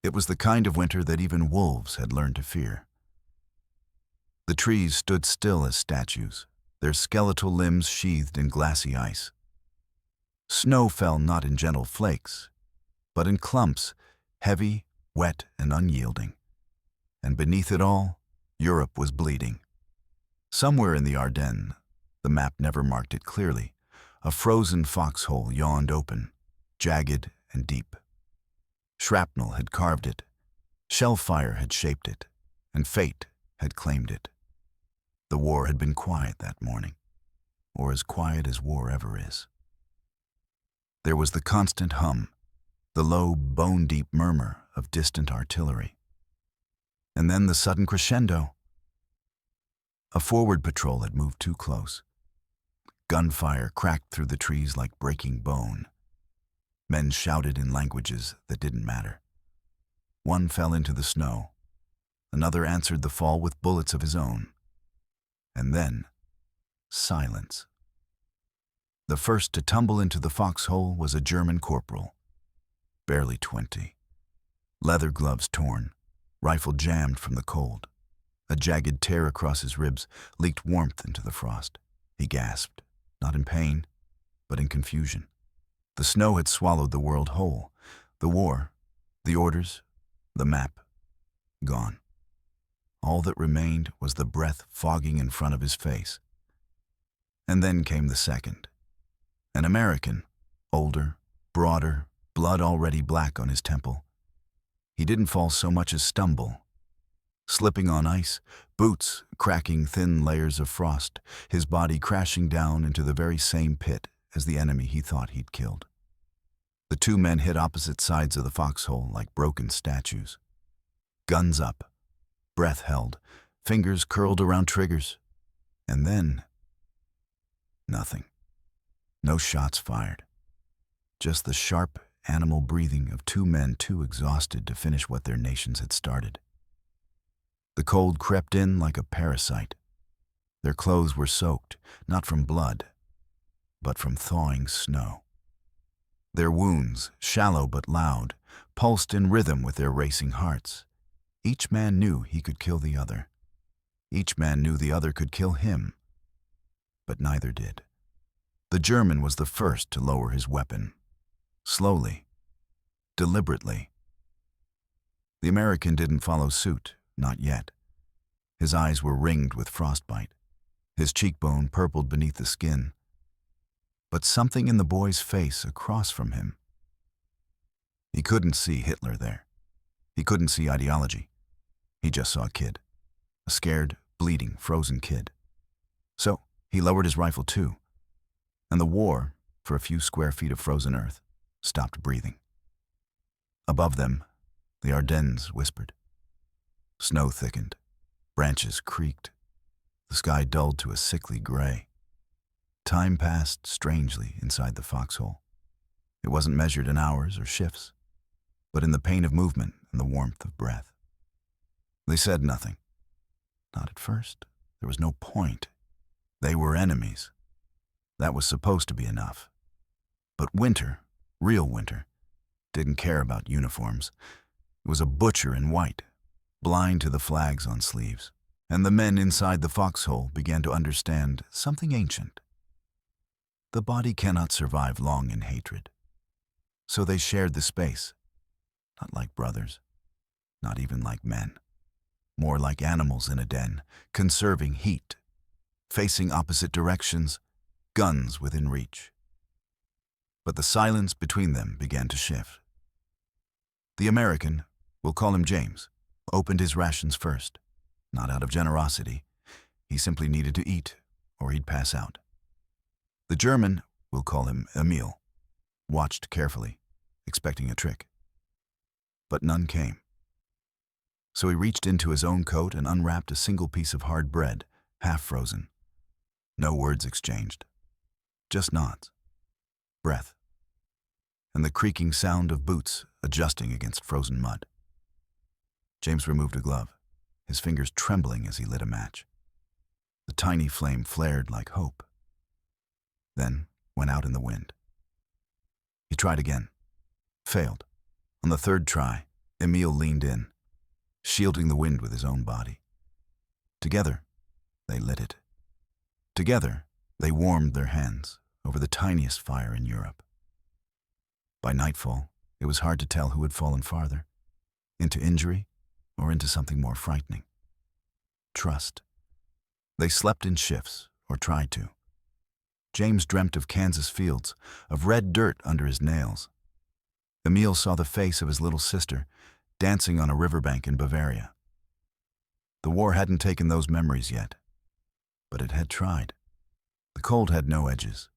It was the kind of winter that even wolves had learned to fear. The trees stood still as statues, their skeletal limbs sheathed in glassy ice. Snow fell not in gentle flakes, but in clumps, heavy, wet, and unyielding. And beneath it all, Europe was bleeding. Somewhere in the Ardennes, the map never marked it clearly, a frozen foxhole yawned open, jagged and deep. Shrapnel had carved it, shell fire had shaped it, and fate had claimed it. The war had been quiet that morning, or as quiet as war ever is. There was the constant hum, the low, bone-deep murmur of distant artillery. And then the sudden crescendo. A forward patrol had moved too close. Gunfire cracked through the trees like breaking bone. Men shouted in languages that didn't matter. One fell into the snow. Another answered the fall with bullets of his own. And then, silence. The first to tumble into the foxhole was a German corporal, barely 20. Leather gloves torn, rifle jammed from the cold. A jagged tear across his ribs leaked warmth into the frost. He gasped, not in pain, but in confusion. The snow had swallowed the world whole. The war, the orders, the map, gone. All that remained was the breath fogging in front of his face. And then came the second. An American, older, broader, blood already black on his temple. He didn't fall so much as stumble. Slipping on ice, boots cracking thin layers of frost, his body crashing down into the very same pit as the enemy he thought he'd killed. The two men hit opposite sides of the foxhole like broken statues. Guns up, breath held, fingers curled around triggers. And then, nothing. No shots fired. Just the sharp animal breathing of two men too exhausted to finish what their nations had started. The cold crept in like a parasite. Their clothes were soaked, not from blood, but from thawing snow. Their wounds, shallow but loud, pulsed in rhythm with their racing hearts. Each man knew he could kill the other. Each man knew the other could kill him, but neither did. The German was the first to lower his weapon. Slowly, deliberately. The American didn't follow suit, not yet. His eyes were ringed with frostbite. His cheekbone purpled beneath the skin. But something in the boy's face across from him. He couldn't see Hitler there. He couldn't see ideology. He just saw a kid. A scared, bleeding, frozen kid. So he lowered his rifle too. And the war, for a few square feet of frozen earth, stopped breathing. Above them, the Ardennes whispered. Snow thickened. Branches creaked. The sky dulled to a sickly gray. Time passed strangely inside the foxhole. It wasn't measured in hours or shifts, but in the pain of movement and the warmth of breath. They said nothing. Not at first. There was no point. They were enemies. That was supposed to be enough. But winter, real winter, didn't care about uniforms. It was a butcher in white, blind to the flags on sleeves. And the men inside the foxhole began to understand something ancient. The body cannot survive long in hatred. So they shared the space, not like brothers, not even like men. More like animals in a den, conserving heat, facing opposite directions, guns within reach. But the silence between them began to shift. The American, we'll call him James, opened his rations first, not out of generosity. He simply needed to eat, or he'd pass out. The German, we'll call him Emil, watched carefully, expecting a trick. But none came. So he reached into his own coat and unwrapped a single piece of hard bread, half frozen. No words exchanged. Just nods, breath, and the creaking sound of boots adjusting against frozen mud. James removed a glove, his fingers trembling as he lit a match. The tiny flame flared like hope, then went out in the wind. He tried again, failed. On the third try, Emil leaned in, shielding the wind with his own body. Together, they lit it. Together, they warmed their hands over the tiniest fire in Europe. By nightfall, it was hard to tell who had fallen farther, into injury or into something more frightening. Trust. They slept in shifts, or tried to. James dreamt of Kansas fields, of red dirt under his nails. Emil saw the face of his little sister dancing on a riverbank in Bavaria. The war hadn't taken those memories yet, but it had tried. The cold had no edges.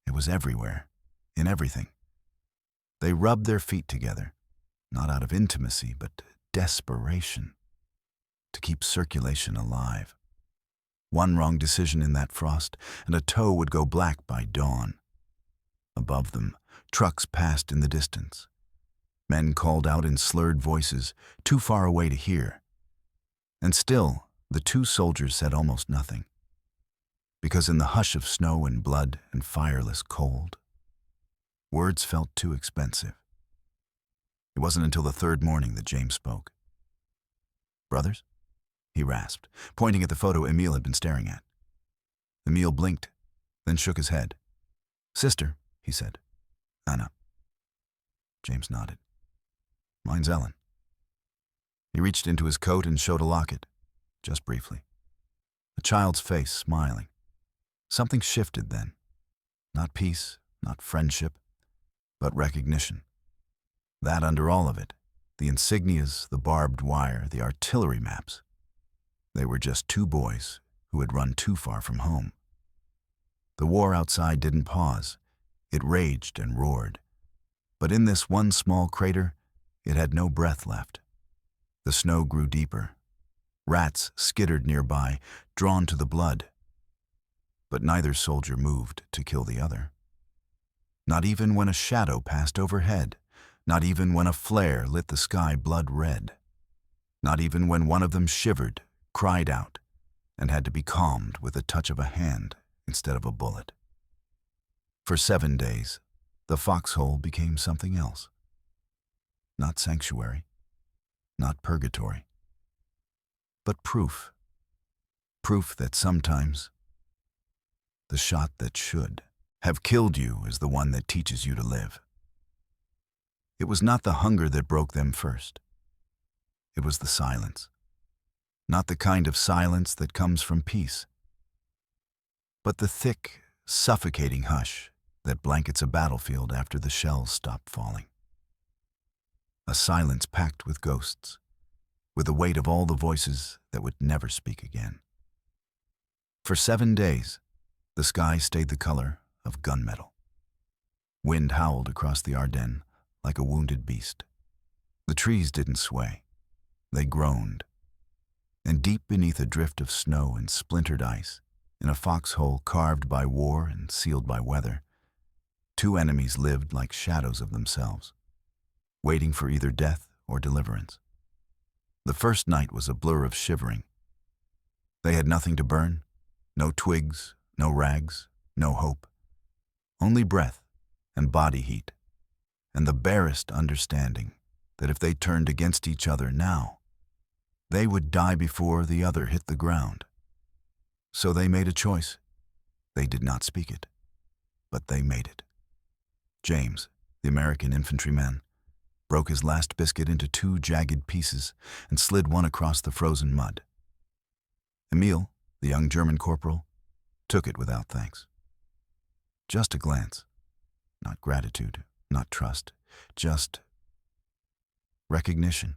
It was everywhere, in everything. They rubbed their feet together, not out of intimacy, but desperation, to keep circulation alive. One wrong decision in that frost, and a toe would go black by dawn. Above them, trucks passed in the distance. Men called out in slurred voices, too far away to hear. And still, the two soldiers said almost nothing. Because in the hush of snow and blood and fireless cold, words felt too expensive. It wasn't until the third morning that James spoke. "Brothers?" he rasped, pointing at the photo Emil had been staring at. Emil blinked, then shook his head. "Sister," he said. "Anna." James nodded. "Mine's Ellen." He reached into his coat and showed a locket, just briefly. A child's face smiling. Something shifted then. Not peace, not friendship, but recognition. That under all of it, the insignias, the barbed wire, the artillery maps. They were just two boys who had run too far from home. The war outside didn't pause. It raged and roared. But in this one small crater, it had no breath left. The snow grew deeper. Rats skittered nearby, drawn to the blood. But neither soldier moved to kill the other. Not even when a shadow passed overhead. Not even when a flare lit the sky blood red. Not even when one of them shivered, cried out, and had to be calmed with the touch of a hand instead of a bullet. For 7 days, the Foxhole became something else. Not sanctuary, not purgatory, but proof. Proof that sometimes the shot that should have killed you is the one that teaches you to live. It was not the hunger that broke them first. It was the silence. Not the kind of silence that comes from peace, but the thick, suffocating hush that blankets a battlefield after the shells stop falling. A silence packed with ghosts, with the weight of all the voices that would never speak again. For 7 days, the sky stayed the color of gunmetal. Wind howled across the Ardennes like a wounded beast. The trees didn't sway. They groaned. And deep beneath a drift of snow and splintered ice, in a foxhole carved by war and sealed by weather, two enemies lived like shadows of themselves, waiting for either death or deliverance. The first night was a blur of shivering. They had nothing to burn, no twigs, no rags, no hope, only breath and body heat, and the barest understanding that if they turned against each other now, they would die before the other hit the ground. So they made a choice. They did not speak it, but they made it. James, the American infantryman, broke his last biscuit into 2 jagged pieces and slid one across the frozen mud. Emil, the young German corporal, took it without thanks. Just a glance. Not gratitude, not trust, just recognition.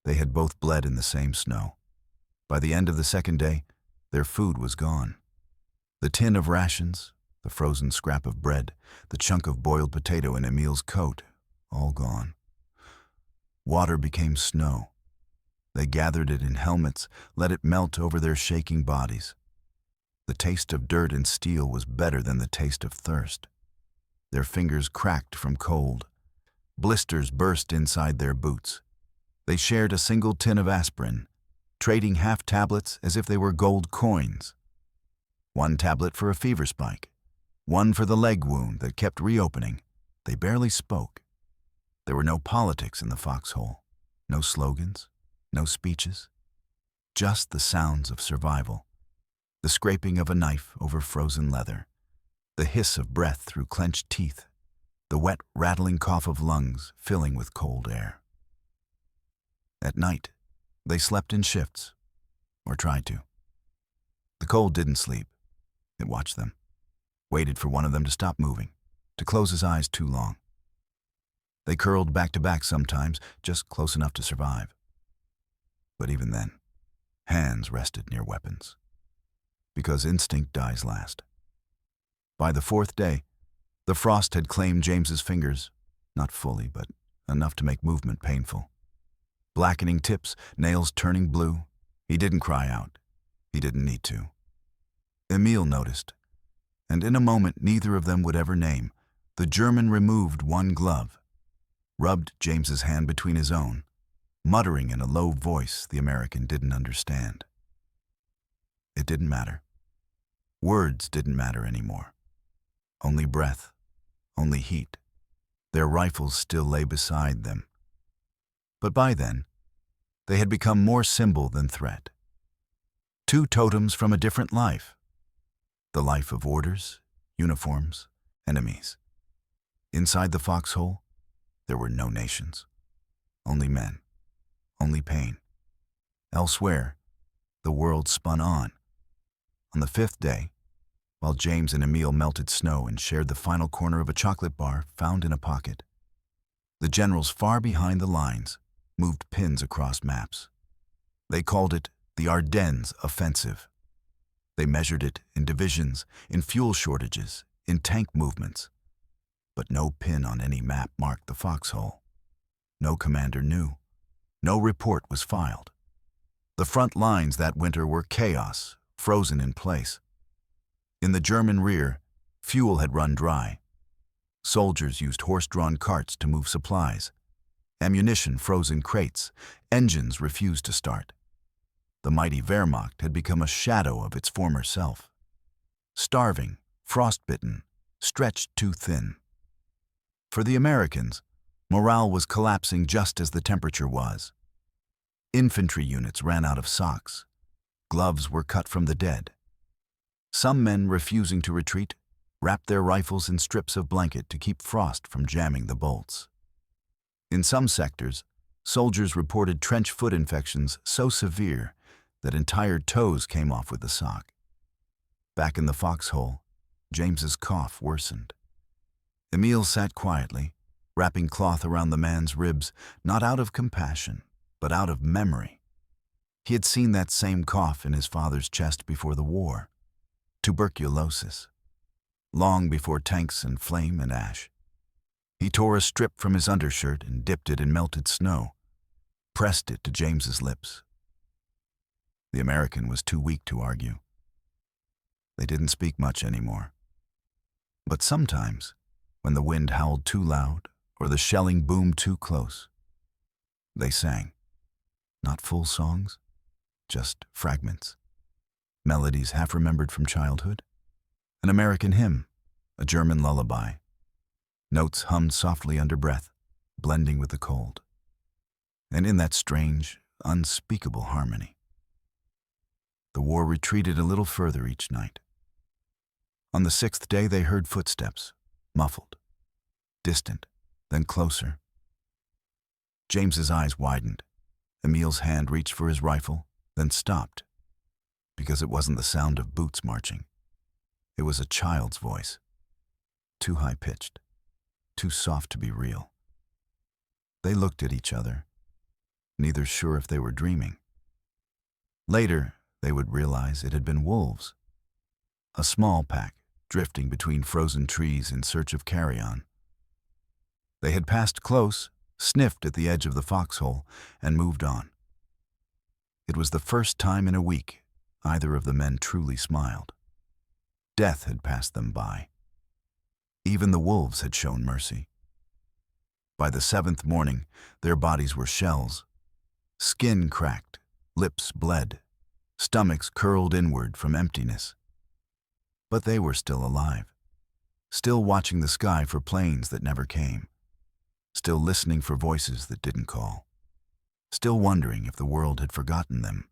They had both bled in the same snow. By the end of the second day, their food was gone. The tin of rations, the frozen scrap of bread, the chunk of boiled potato in Emil's coat, all gone. Water became snow. They gathered it in helmets, let it melt over their shaking bodies. The taste of dirt and steel was better than the taste of thirst. Their fingers cracked from cold. Blisters burst inside their boots. They shared a single tin of aspirin, trading half tablets as if they were gold coins. 1 tablet for a fever spike, 1 for the leg wound that kept reopening. They barely spoke. There were no politics in the Foxhole, no slogans, no speeches, just the sounds of survival, the scraping of a knife over frozen leather, the hiss of breath through clenched teeth, the wet, rattling cough of lungs filling with cold air. At night, they slept in shifts, or tried to. The cold didn't sleep. It watched them, waited for one of them to stop moving, to close his eyes too long. They curled back to back sometimes, just close enough to survive. But even then, hands rested near weapons, because instinct dies last. By the fourth day, the frost had claimed James's fingers, not fully, but enough to make movement painful. Blackening tips, nails turning blue. He didn't cry out. He didn't need to. Emil noticed, and in a moment neither of them would ever name, the German removed one glove, rubbed James's hand between his own, muttering in a low voice the American didn't understand. It didn't matter. Words didn't matter anymore. Only breath, only heat. Their rifles still lay beside them. But by then, they had become more symbol than threat. Two totems from a different life. The life of orders, uniforms, enemies. Inside the Foxhole, there were no nations. Only men. Only pain. Elsewhere, the world spun on. On the fifth day, while James and Emil melted snow and shared the final corner of a chocolate bar found in a pocket, the generals far behind the lines moved pins across maps. They called it the Ardennes Offensive. They measured it in divisions, in fuel shortages, in tank movements. But no pin on any map marked the Foxhole. No commander knew. No report was filed. The front lines that winter were chaos, frozen in place. In the German rear, fuel had run dry. Soldiers used horse-drawn carts to move supplies. Ammunition froze in crates. Engines refused to start. The mighty Wehrmacht had become a shadow of its former self. Starving, frostbitten, stretched too thin. For the Americans, morale was collapsing just as the temperature was. Infantry units ran out of socks. Gloves were cut from the dead. Some men, refusing to retreat, wrapped their rifles in strips of blanket to keep frost from jamming the bolts. In some sectors, soldiers reported trench foot infections so severe that entire toes came off with the sock. Back in the Foxhole, James's cough worsened. Emil sat quietly, wrapping cloth around the man's ribs, not out of compassion, but out of memory. He had seen that same cough in his father's chest before the war. Tuberculosis. Long before tanks and flame and ash. He tore a strip from his undershirt and dipped it in melted snow, pressed it to James's lips. The American was too weak to argue. They didn't speak much anymore. But sometimes, when the wind howled too loud or the shelling boomed too close, they sang. Not full songs, just fragments. Melodies half remembered from childhood. An American hymn, a German lullaby. Notes hummed softly under breath, blending with the cold. And in that strange, unspeakable harmony, the war retreated a little further each night. On the sixth day they heard footsteps, muffled, distant, then closer. James's eyes widened. Emil's hand reached for his rifle, then stopped, because it wasn't the sound of boots marching. It was a child's voice, too high-pitched, too soft to be real. They looked at each other, neither sure if they were dreaming. Later, they would realize it had been wolves, a small pack drifting between frozen trees in search of carrion. They had passed close, sniffed at the edge of the Foxhole, and moved on. It was the first time in a week either of the men truly smiled. Death had passed them by. Even the wolves had shown mercy. By the seventh morning, their bodies were shells. Skin cracked, lips bled, stomachs curled inward from emptiness. But they were still alive, still watching the sky for planes that never came. still listening for voices that didn't call, still wondering if the world had forgotten them.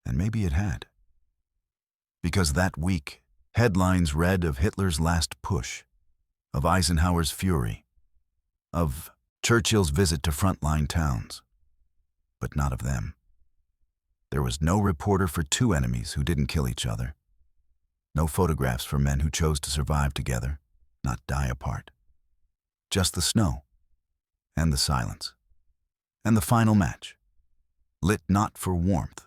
And maybe it had. Because that week, headlines read of Hitler's last push, of Eisenhower's fury, of Churchill's visit to frontline towns, but not of them. There was no reporter for two enemies who didn't kill each other. No photographs for men who chose to survive together, not die apart. Just the snow, and the silence, and the final match, lit not for warmth,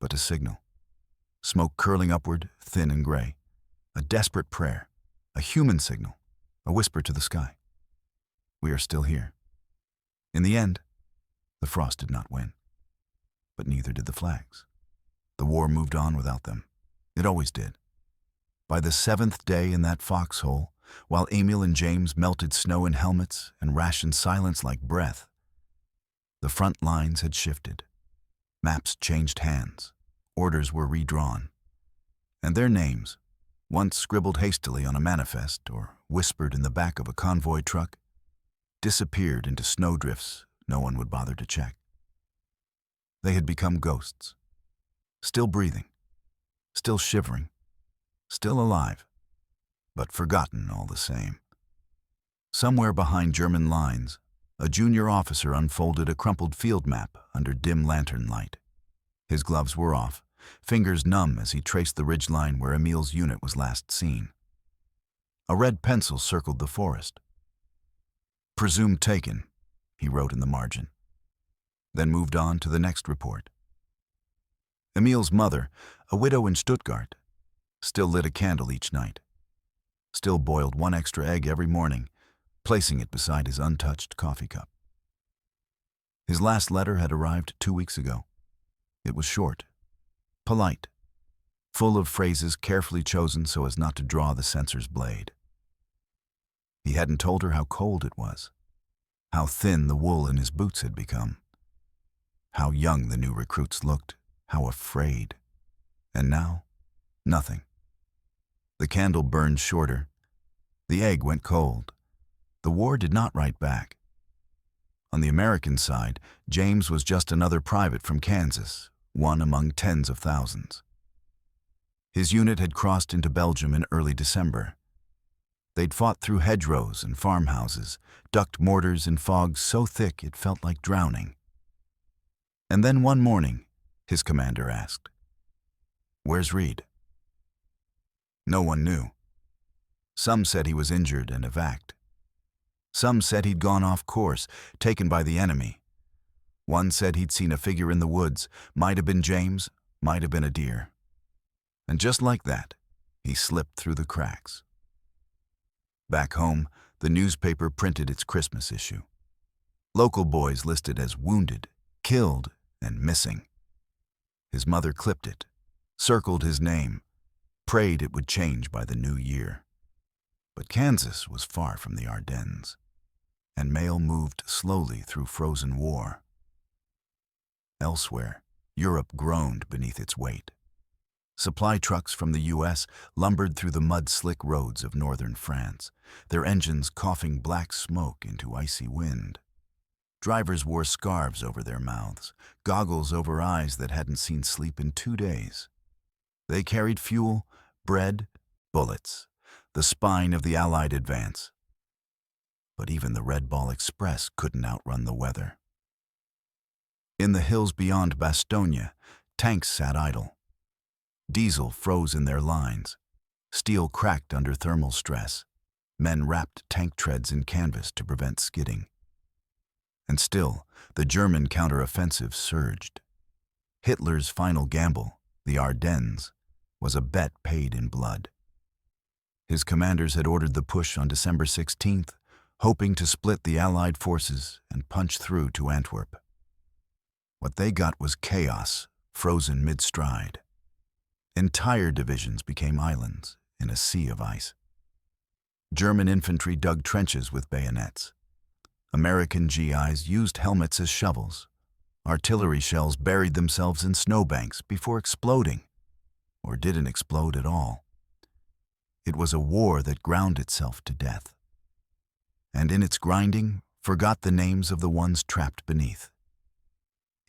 but a signal. Smoke curling upward, thin and gray, a desperate prayer, a human signal, a whisper to the sky. We are still here. In the end, the frost did not win, but neither did the flags. The war moved on without them. It always did. By the 7th day in that foxhole, while Emil and James melted snow in helmets and rationed silence like breath, the front lines had shifted. Maps changed hands. Orders were redrawn. And their names, once scribbled hastily on a manifest or whispered in the back of a convoy truck, disappeared into snowdrifts no one would bother to check. They had become ghosts, still breathing, still shivering, still alive, but forgotten all the same. Somewhere behind German lines, a junior officer unfolded a crumpled field map under dim lantern light. His gloves were off, fingers numb as he traced the ridgeline where Emil's unit was last seen. A red pencil circled the forest. "Presumed taken," he wrote in the margin, then moved on to the next report. Emil's mother, a widow in Stuttgart, still lit a candle each night, still boiled one extra egg every morning, placing it beside his untouched coffee cup. His last letter had arrived 2 weeks ago. It was short, polite, full of phrases carefully chosen so as not to draw the censor's blade. He hadn't told her how cold it was, how thin the wool in his boots had become, how young the new recruits looked, how afraid. And now, nothing. The candle burned shorter. The egg went cold. The war did not write back. On the American side, James was just another private from Kansas, one among tens of thousands. His unit had crossed into Belgium in early December. They'd fought through hedgerows and farmhouses, ducked mortars in fog so thick it felt like drowning. And then one morning, his commander asked, "Where's Reed?" No one knew. Some said he was injured and evac'd. Some said he'd gone off course, taken by the enemy. One said he'd seen a figure in the woods, might have been James, might have been a deer. And just like that, he slipped through the cracks. Back home, the newspaper printed its Christmas issue. Local boys listed as wounded, killed, and missing. His mother clipped it, circled his name, prayed it would change by the new year. But Kansas was far from the Ardennes, and mail moved slowly through frozen war. Elsewhere, Europe groaned beneath its weight. Supply trucks from the U.S. lumbered through the mud-slick roads of northern France, their engines coughing black smoke into icy wind. Drivers wore scarves over their mouths, goggles over eyes that hadn't seen sleep in 2 days. They carried fuel, bread, bullets, the spine of the Allied advance. But even the Red Ball Express couldn't outrun the weather. In the hills beyond Bastogne, tanks sat idle. Diesel froze in their lines. Steel cracked under thermal stress. Men wrapped tank treads in canvas to prevent skidding. And still, the German counteroffensive surged. Hitler's final gamble, the Ardennes, was a bet paid in blood. His commanders had ordered the push on December 16th, hoping to split the Allied forces and punch through to Antwerp. What they got was chaos, frozen mid-stride. Entire divisions became islands in a sea of ice. German infantry dug trenches with bayonets. American GIs used helmets as shovels. Artillery shells buried themselves in snowbanks before exploding, or didn't explode at all. It was a war that ground itself to death. and in its grinding, forgot the names of the ones trapped beneath.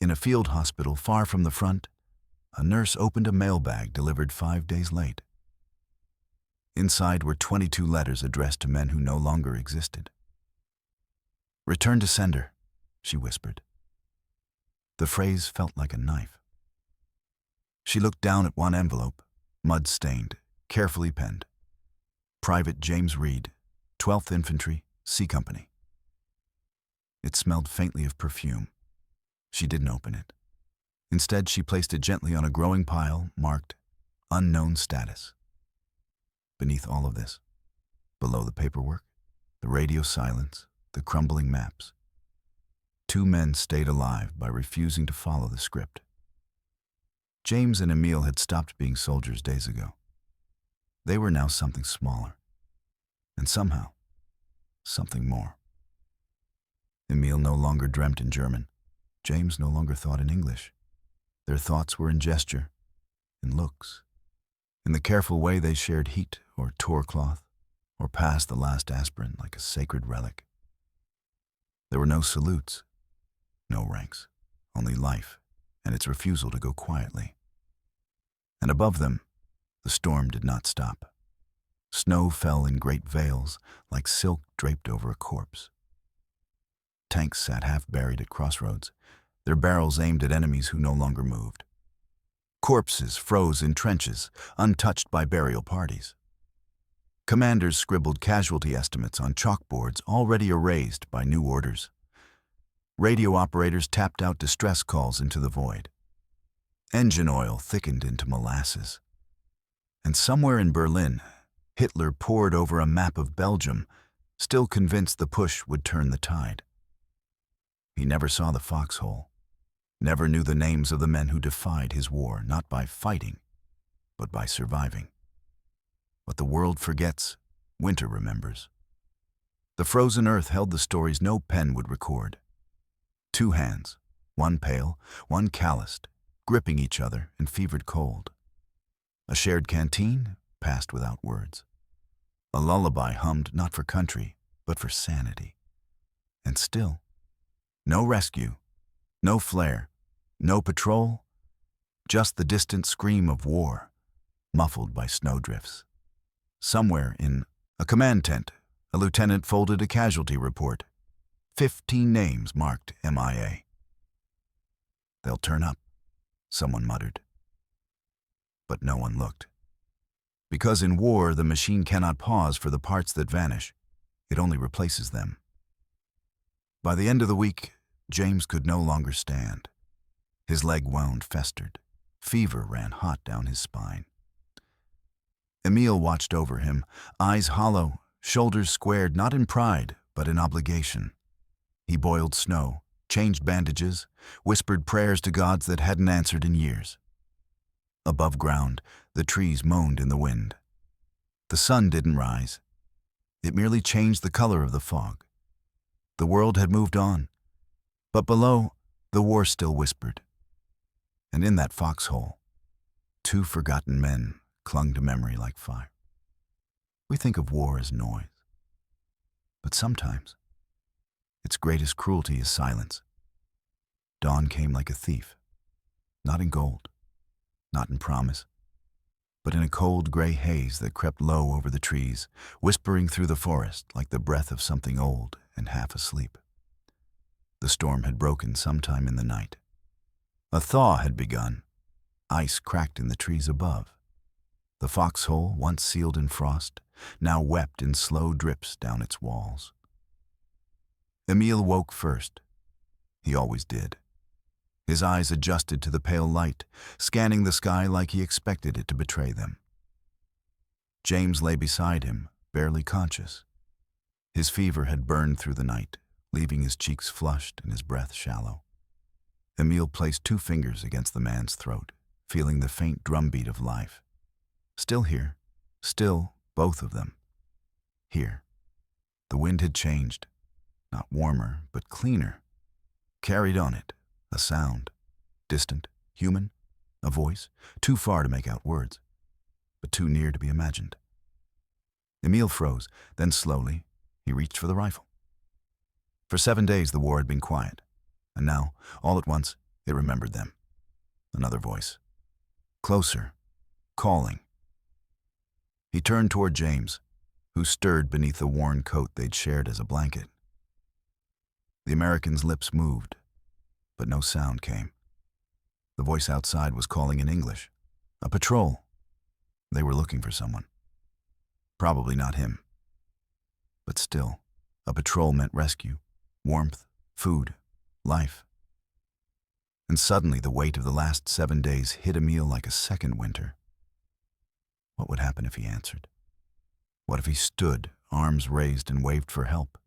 In a field hospital far from the front, a nurse opened a mailbag delivered 5 days late. Inside were 22 letters addressed to men who no longer existed. "Return to sender," she whispered. The phrase felt like a knife. She looked down at one envelope, mud-stained, carefully penned. Private James Reed, 12th Infantry, C Company. It smelled faintly of perfume. She didn't open it. Instead, she placed it gently on a growing pile marked Unknown Status. Beneath all of this, below the paperwork, the radio silence, the crumbling maps, 2 men stayed alive by refusing to follow the script. James and Emile had stopped being soldiers days ago. They were now something smaller, and somehow, something more. Emile no longer dreamt in German. James no longer thought in English. Their thoughts were in gesture, in looks, in the careful way they shared heat or tore cloth, or passed the last aspirin like a sacred relic. There were no salutes, no ranks, only life and its refusal to go quietly. And above them, the storm did not stop. Snow fell in great veils, like silk draped over a corpse. Tanks sat half buried at crossroads, their barrels aimed at enemies who no longer moved. Corpses froze in trenches, untouched by burial parties. Commanders scribbled casualty estimates on chalkboards already erased by new orders. Radio operators tapped out distress calls into the void. Engine oil thickened into molasses. And somewhere in Berlin, Hitler pored over a map of Belgium, still convinced the push would turn the tide. He never saw the Foxhole, never knew the names of the men who defied his war, not by fighting, but by surviving. What the world forgets, winter remembers. The frozen earth held the stories no pen would record. 2 hands, one pale, one calloused, gripping each other in fevered cold. A shared canteen passed without words. A lullaby hummed not for country, but for sanity. And still, no rescue, no flare, no patrol, just the distant scream of war, muffled by snowdrifts. Somewhere in a command tent, a lieutenant folded a casualty report. 15 names marked MIA. "They'll turn up," someone muttered. But no one looked. Because in war, the machine cannot pause for the parts that vanish. It only replaces them. By the end of the week, James could no longer stand. His leg wound festered. Fever ran hot down his spine. Emile watched over him, eyes hollow, shoulders squared not in pride, but in obligation. He boiled snow, changed bandages, whispered prayers to gods that hadn't answered in years. Above ground, the trees moaned in the wind. The sun didn't rise. It merely changed the color of the fog. The world had moved on, but below, the war still whispered. And in that foxhole, 2 forgotten men clung to memory like fire. We think of war as noise, but sometimes its greatest cruelty is silence. Dawn came like a thief, not in gold, not in promise, but in a cold gray haze that crept low over the trees, whispering through the forest like the breath of something old and half asleep. The storm had broken sometime in the night. A thaw had begun. Ice cracked in the trees above. The foxhole, once sealed in frost, now wept in slow drips down its walls. Emile woke first. He always did. His eyes adjusted to the pale light, scanning the sky like he expected it to betray them. James lay beside him, barely conscious. His fever had burned through the night, leaving his cheeks flushed and his breath shallow. Emile placed 2 fingers against the man's throat, feeling the faint drumbeat of life. Still here, still both of them. Here. The wind had changed, not warmer, but cleaner. Carried on it, a sound, distant, human, a voice, too far to make out words, but too near to be imagined. Emile froze, then slowly, he reached for the rifle. For 7 days the war had been quiet, and now, all at once, it remembered them. Another voice. Closer. Calling. He turned toward James, who stirred beneath the worn coat they'd shared as a blanket. The American's lips moved, but no sound came. The voice outside was calling in English. A patrol. They were looking for someone. Probably not him. But still, a patrol meant rescue, warmth, food, life. And suddenly the weight of the last 7 days hit Emil like a second winter. What would happen if he answered? What if he stood, arms raised, and waved for help?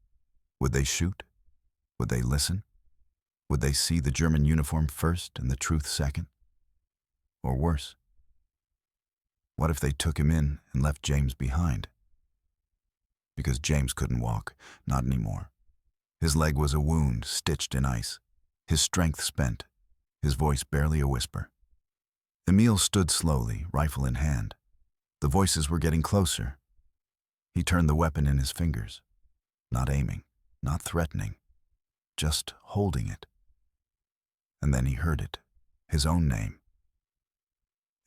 Would they shoot? Would they listen? Would they see the German uniform first and the truth second? Or worse? What if they took him in and left James behind? Because James couldn't walk, not anymore. His leg was a wound stitched in ice, his strength spent, his voice barely a whisper. Emil stood slowly, rifle in hand. The voices were getting closer. He turned the weapon in his fingers, not aiming, not threatening, just holding it. And then he heard it, his own name.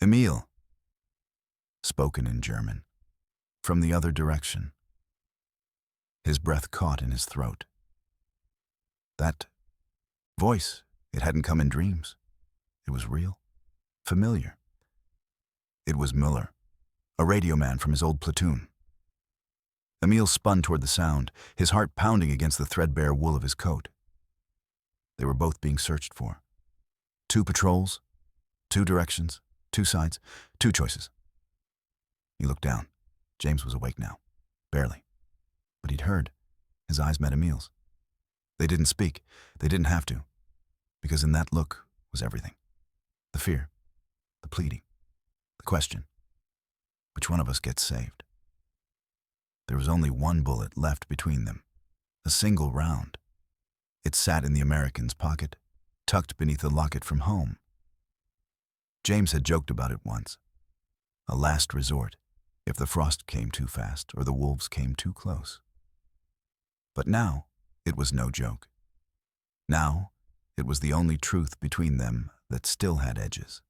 Emil, spoken in German, from the other direction. His breath caught in his throat. That voice, it hadn't come in dreams. It was real, familiar. It was Müller, a radio man from his old platoon. Emil spun toward the sound, his heart pounding against the threadbare wool of his coat. They were both being searched for. 2 patrols, 2 directions, 2 sides, 2 choices. He looked down. James was awake now, barely. But he'd heard. His eyes met Emil's. They didn't speak. They didn't have to. Because in that look was everything. The fear, the pleading, the question. Which one of us gets saved? There was only one bullet left between them, a single round. It sat in the American's pocket, tucked beneath a locket from home. James had joked about it once. A last resort, if the frost came too fast or the wolves came too close. But now, it was no joke. Now, it was the only truth between them that still had edges.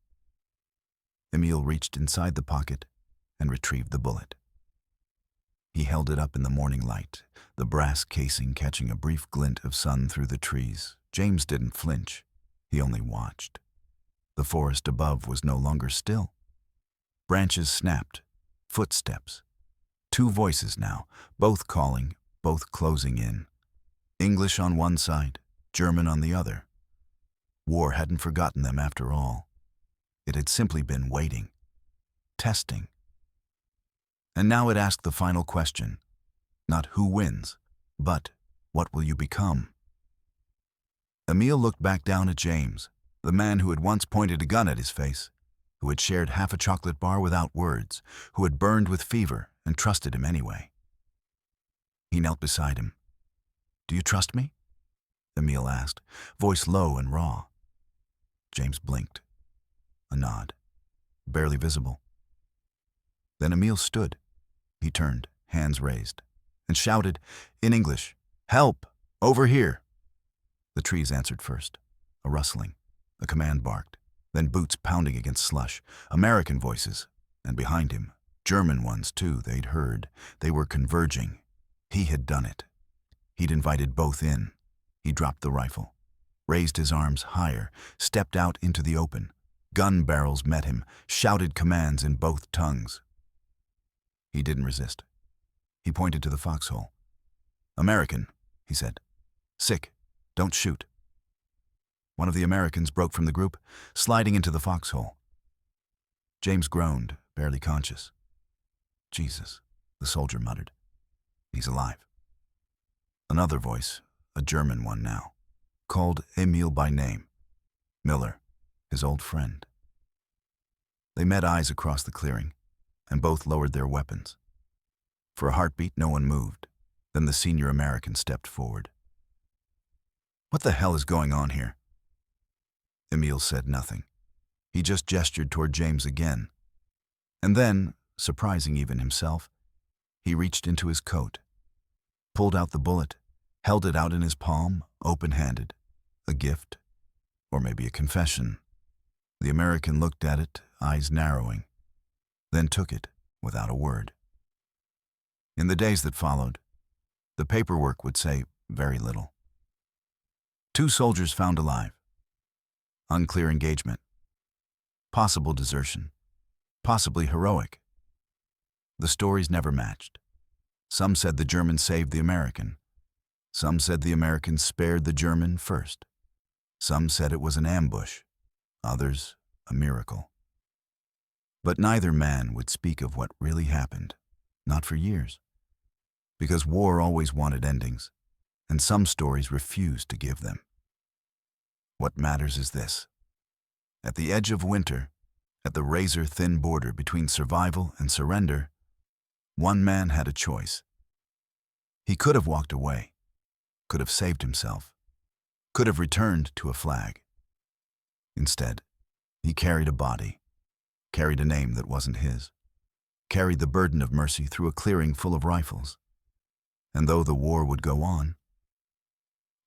Emil reached inside the pocket and retrieved the bullet. He held it up in the morning light, the brass casing catching a brief glint of sun through the trees. James didn't flinch. He only watched. The forest above was no longer still. Branches snapped. Footsteps. 2 voices now, both calling, both closing in. English on one side, German on the other. War hadn't forgotten them after all. It had simply been waiting, testing. And now it asked the final question, not who wins, but what will you become? Emil looked back down at James, the man who had once pointed a gun at his face, who had shared half a chocolate bar without words, who had burned with fever and trusted him anyway. He knelt beside him. "Do you trust me?" Emil asked, voice low and raw. James blinked. A nod, barely visible. Then Emil stood. He turned, hands raised, and shouted, in English, "Help! Over here!" The trees answered first. A rustling, a command barked, then boots pounding against slush, American voices, and behind him, German ones too they'd heard. They were converging. He had done it. He'd invited both in. He dropped the rifle, raised his arms higher, stepped out into the open. Gun barrels met him, shouted commands in both tongues. He didn't resist. He pointed to the foxhole. "American," he said. "Sick. Don't shoot." One of the Americans broke from the group, sliding into the foxhole. James groaned, barely conscious. "Jesus," the soldier muttered. "He's alive." Another voice, a German one now, called Emil by name. Müller, his old friend. They met eyes across the clearing, and both lowered their weapons. For a heartbeat, no one moved. Then the senior American stepped forward. "What the hell is going on here?" Emil said nothing. He just gestured toward James again. And then, surprising even himself, he reached into his coat, pulled out the bullet, held it out in his palm, open-handed, a gift, or maybe a confession. The American looked at it, eyes narrowing, then took it without a word. In the days that followed, the paperwork would say very little. 2 soldiers found alive. Unclear engagement. Possible desertion. Possibly heroic. The stories never matched. Some said the German saved the American. Some said the American spared the German first. Some said it was an ambush. Others, a miracle. But neither man would speak of what really happened, not for years. Because war always wanted endings, and some stories refused to give them. What matters is this. At the edge of winter, at the razor-thin border between survival and surrender, one man had a choice. He could have walked away, could have saved himself, could have returned to a flag. Instead, he carried a body, carried a name that wasn't his, carried the burden of mercy through a clearing full of rifles. And though the war would go on,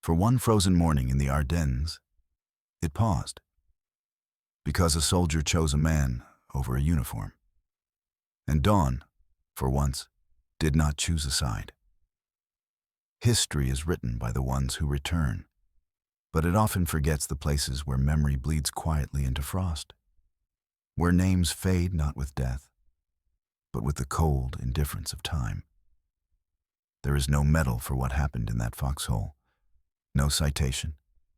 for one frozen morning in the Ardennes, it paused, because a soldier chose a man over a uniform. And Dawn, for once, did not choose a side. History is written by the ones who return, but it often forgets the places where memory bleeds quietly into frost, where names fade not with death, but with the cold indifference of time. There is no medal for what happened in that foxhole, no citation,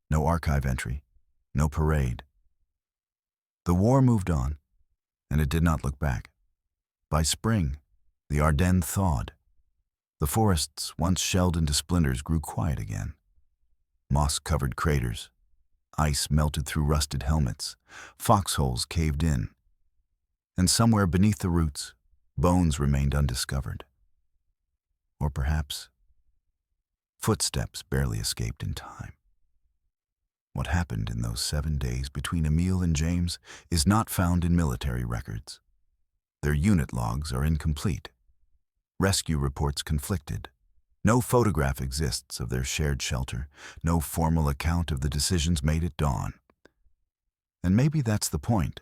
no archive entry, no parade. The war moved on, and it did not look back. By spring, the Ardennes thawed. The forests, once shelled into splinters, grew quiet again. Moss-covered craters, ice melted through rusted helmets, foxholes caved in, and somewhere beneath the roots, bones remained undiscovered. Or perhaps, footsteps barely escaped in time. What happened in those 7 days between Emile and James is not found in military records. Their unit logs are incomplete. Rescue reports conflicted. No photograph exists of their shared shelter, no formal account of the decisions made at dawn. And maybe that's the point,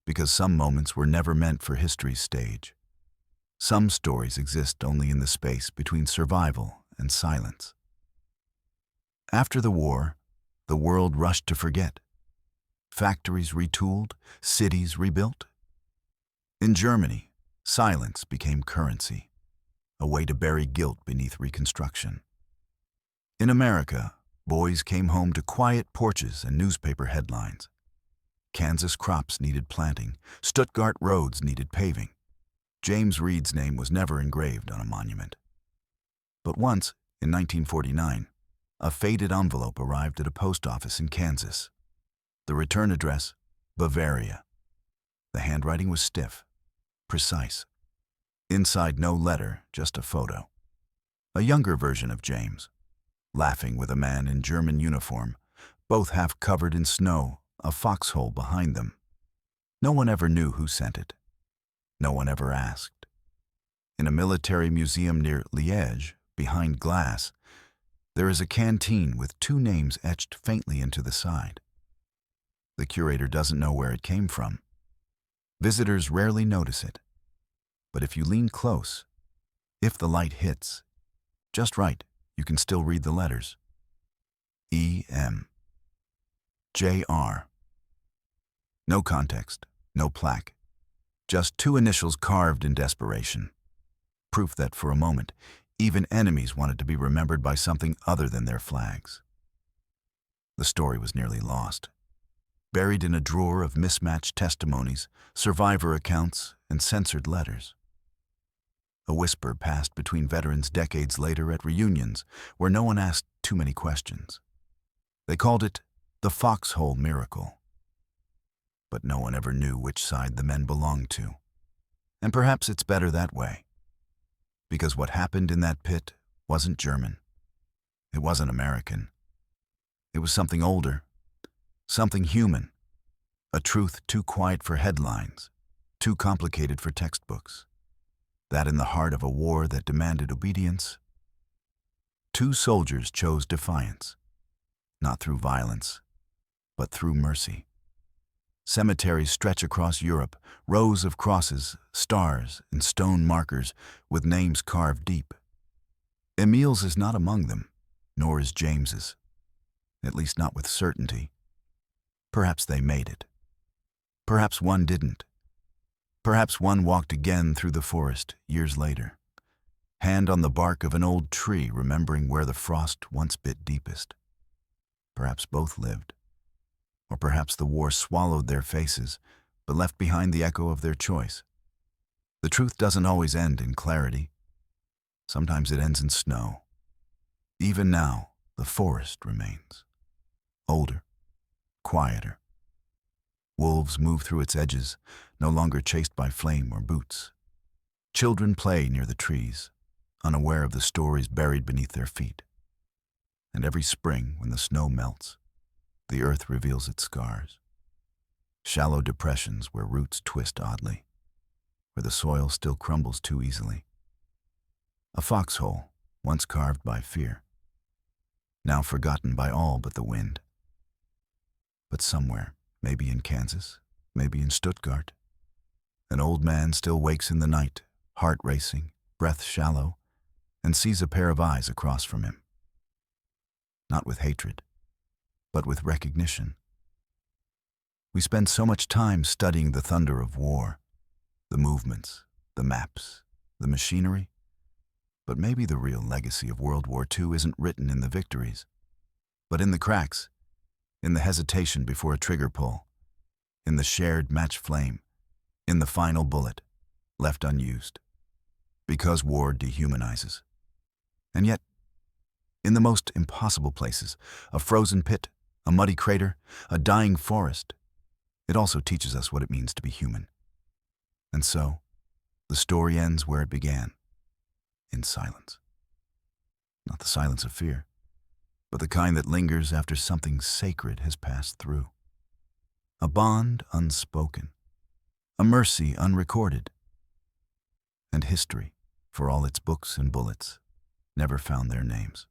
because some moments were never meant for history's stage. Some stories exist only in the space between survival and silence. After the war, the world rushed to forget. Factories retooled, cities rebuilt. In Germany, silence became currency, a way to bury guilt beneath reconstruction. In America, boys came home to quiet porches and newspaper headlines. Kansas crops needed planting, Stuttgart roads needed paving. James Reed's name was never engraved on a monument. But once, in 1949, a faded envelope arrived at a post office in Kansas. The return address, Bavaria. The handwriting was stiff, precise. Inside no letter, just a photo. A younger version of James, laughing with a man in German uniform, both half covered in snow, a foxhole behind them. No one ever knew who sent it. No one ever asked. In a military museum near Liège, behind glass, there is a canteen with 2 names etched faintly into the side. The curator doesn't know where it came from. Visitors rarely notice it. But if you lean close, if the light hits just right, you can still read the letters. E.M. J.R. No context, no plaque. Just 2 initials carved in desperation. Proof that for a moment, even enemies wanted to be remembered by something other than their flags. The story was nearly lost, buried in a drawer of mismatched testimonies, survivor accounts, and censored letters. A whisper passed between veterans decades later at reunions where no one asked too many questions. They called it the Foxhole Miracle. But no one ever knew which side the men belonged to. And perhaps it's better that way. Because what happened in that pit wasn't German. It wasn't American. It was something older, something human, a truth too quiet for headlines, too complicated for textbooks. That in the heart of a war that demanded obedience, 2 soldiers chose defiance, not through violence, but through mercy. Cemeteries stretch across Europe, rows of crosses, stars, and stone markers with names carved deep. Emile's is not among them, nor is James's, at least not with certainty. Perhaps they made it. Perhaps one didn't. Perhaps one walked again through the forest years later, hand on the bark of an old tree, remembering where the frost once bit deepest. Perhaps both lived. Or perhaps the war swallowed their faces, but left behind the echo of their choice. The truth doesn't always end in clarity. Sometimes it ends in snow. Even now, the forest remains. Older, quieter. Wolves move through its edges, no longer chased by flame or boots. Children play near the trees, unaware of the stories buried beneath their feet. And every spring, when the snow melts, the earth reveals its scars. Shallow depressions where roots twist oddly, where the soil still crumbles too easily. A foxhole, once carved by fear, now forgotten by all but the wind. But somewhere, maybe in Kansas, maybe in Stuttgart, an old man still wakes in the night, heart racing, breath shallow, and sees a pair of eyes across from him. Not with hatred, but with recognition. We spend so much time studying the thunder of war, the movements, the maps, the machinery, but maybe the real legacy of World War II isn't written in the victories, but in the cracks, in the hesitation before a trigger pull, in the shared match flame, in the final bullet, left unused. Because war dehumanizes. And yet, in the most impossible places, a frozen pit, a muddy crater, a dying forest, it also teaches us what it means to be human. And so, the story ends where it began, in silence. Not the silence of fear, but the kind that lingers after something sacred has passed through. A bond unspoken, a mercy unrecorded, and history, for all its books and bullets, never found their names.